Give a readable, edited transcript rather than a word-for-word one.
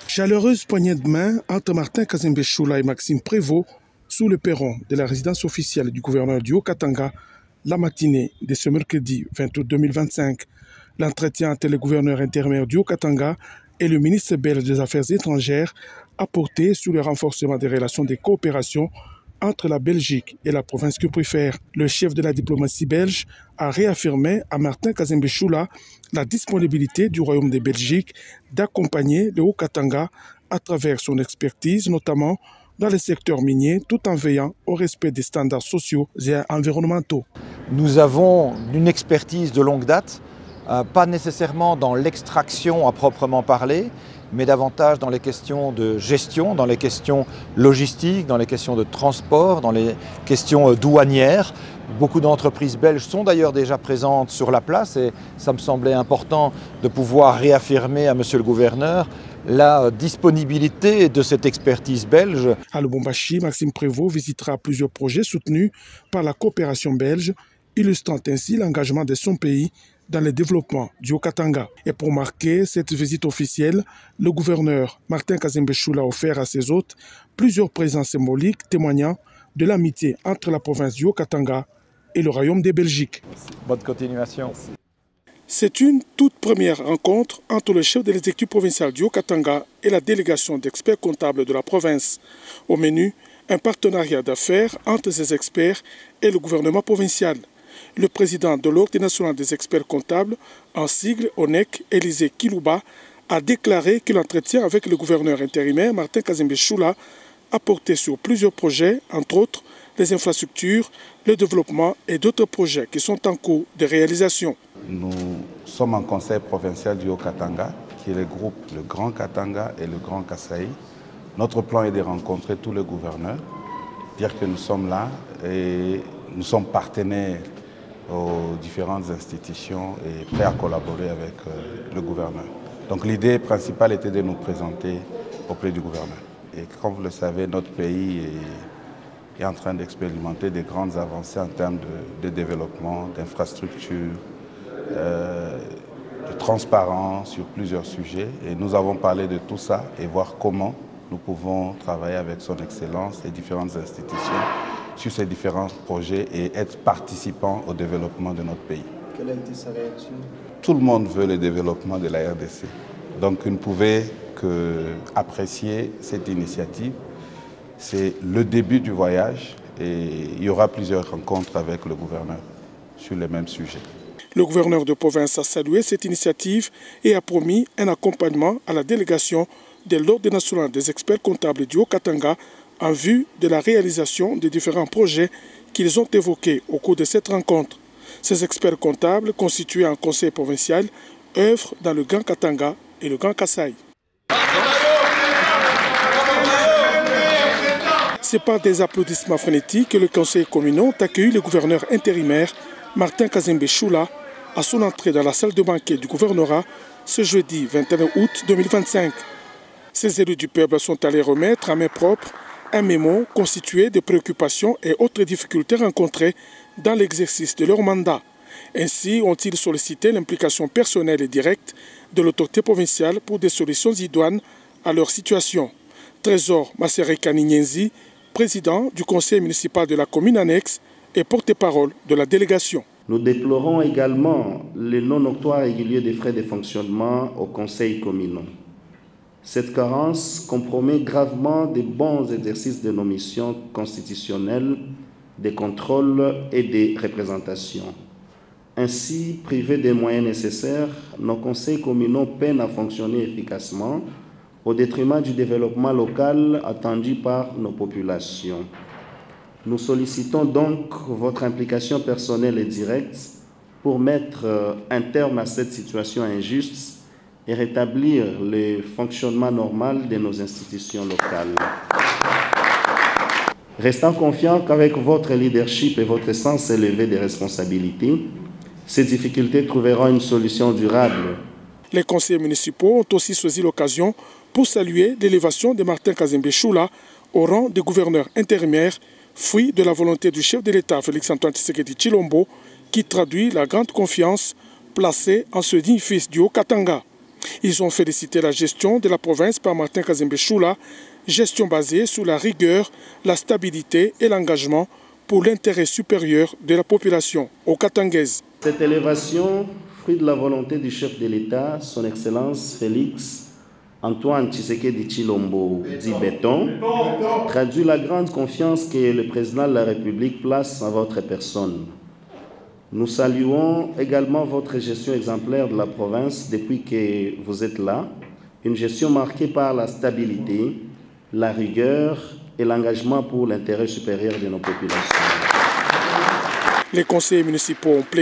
Chaleureuse poignée de main entre Martin Kazembe Choula et Maxime Prévost sous le perron de la résidence officielle du gouverneur du Haut-Katanga la matinée de ce mercredi 20 août 2025. L'entretien entre le gouverneur intérimaire du Haut-Katanga et le ministre belge des Affaires étrangères a porté sur le renforcement des relations de coopération entre la Belgique et la province que préfère. Le chef de la diplomatie belge a réaffirmé à Martin Kazembe Choula la disponibilité du Royaume de Belgique d'accompagner le Haut-Katanga à travers son expertise, notamment dans le secteur minier, tout en veillant au respect des standards sociaux et environnementaux. Nous avons une expertise de longue date, pas nécessairement dans l'extraction à proprement parler, mais davantage dans les questions de gestion, dans les questions logistiques, dans les questions de transport, dans les questions douanières. Beaucoup d'entreprises belges sont d'ailleurs déjà présentes sur la place et ça me semblait important de pouvoir réaffirmer à Monsieur le gouverneur la disponibilité de cette expertise belge. À Lubumbashi, Maxime Prévost visitera plusieurs projets soutenus par la coopération belge, illustrant ainsi l'engagement de son pays dans le développement du Haut-Katanga. Et pour marquer cette visite officielle, le gouverneur Martin Kazembe Choula a offert à ses hôtes plusieurs présents symboliques témoignant de l'amitié entre la province du Haut-Katanga et le Royaume de Belgique. Merci. Bonne continuation. C'est une toute première rencontre entre le chef de l'exécutif provincial du Haut-Katanga et la délégation d'experts comptables de la province. Au menu, un partenariat d'affaires entre ces experts et le gouvernement provincial. Le président de l'Ordre national des experts comptables, en sigle ONEC, Élisée Kilouba, a déclaré que l'entretien avec le gouverneur intérimaire Martin Kazembe Choula a porté sur plusieurs projets, entre autres les infrastructures, le développement et d'autres projets qui sont en cours de réalisation. Nous sommes en conseil provincial du Haut-Katanga, qui regroupe le Grand Katanga et le Grand Kasaï. Notre plan est de rencontrer tous les gouverneurs, dire que nous sommes là et nous sommes partenaires aux différentes institutions et prêts à collaborer avec le gouverneur. Donc l'idée principale était de nous présenter auprès du gouverneur. Et comme vous le savez, notre pays est en train d'expérimenter des grandes avancées en termes de développement, d'infrastructures, de transparence sur plusieurs sujets. Et nous avons parlé de tout ça et voir comment nous pouvons travailler avec son Excellence et différentes institutions sur ces différents projets et être participants au développement de notre pays. Quelle a été sa réaction? Tout le monde veut le développement de la RDC. Donc, on ne pouvait qu'apprécier cette initiative. C'est le début du voyage et il y aura plusieurs rencontres avec le gouverneur sur les mêmes sujets. Le gouverneur de province a salué cette initiative et a promis un accompagnement à la délégation de l'Ordre national des experts comptables du Haut-Katanga en vue de la réalisation des différents projets qu'ils ont évoqués au cours de cette rencontre. Ces experts comptables, constitués en conseil provincial, œuvrent dans le Grand Katanga et le Grand Kasaï. C'est par des applaudissements frénétiques que le conseil communal a accueilli le gouverneur intérimaire Martin Kazembe Choula à son entrée dans la salle de banquet du gouvernorat ce jeudi 21 août 2025. Ces élus du peuple sont allés remettre à main propre un mémo constitué de préoccupations et autres difficultés rencontrées dans l'exercice de leur mandat. Ainsi ont-ils sollicité l'implication personnelle et directe de l'autorité provinciale pour des solutions idoines à leur situation. Trésor Maserekani Nyenzi, président du conseil municipal de la commune annexe et porte-parole de la délégation. Nous déplorons également le non-octroi régulier des frais de fonctionnement au conseil communal. Cette carence compromet gravement des bons exercices de nos missions constitutionnelles, des contrôles et des représentations. Ainsi, privés des moyens nécessaires, nos conseils communaux peinent à fonctionner efficacement au détriment du développement local attendu par nos populations. Nous sollicitons donc votre implication personnelle et directe pour mettre un terme à cette situation injuste et rétablir le fonctionnement normal de nos institutions locales. Restant confiants qu'avec votre leadership et votre sens élevé des responsabilités, ces difficultés trouveront une solution durable. Les conseillers municipaux ont aussi saisi l'occasion pour saluer l'élévation de Martin Kazembe Choula au rang de gouverneur intérimaire, fruit de la volonté du chef de l'État Félix-Antoine Tshisekedi Tshilombo, qui traduit la grande confiance placée en ce digne fils du Haut-Katanga. Ils ont félicité la gestion de la province par Martin Kazembe Choula, gestion basée sur la rigueur, la stabilité et l'engagement pour l'intérêt supérieur de la population au Katangaise. Cette élévation, fruit de la volonté du chef de l'État, son Excellence Félix Antoine Tshisekedi Tshilombo dit Béton, traduit la grande confiance que le président de la République place en votre personne. Nous saluons également votre gestion exemplaire de la province depuis que vous êtes là, une gestion marquée par la stabilité, la rigueur et l'engagement pour l'intérêt supérieur de nos populations. Les conseillers municipaux ont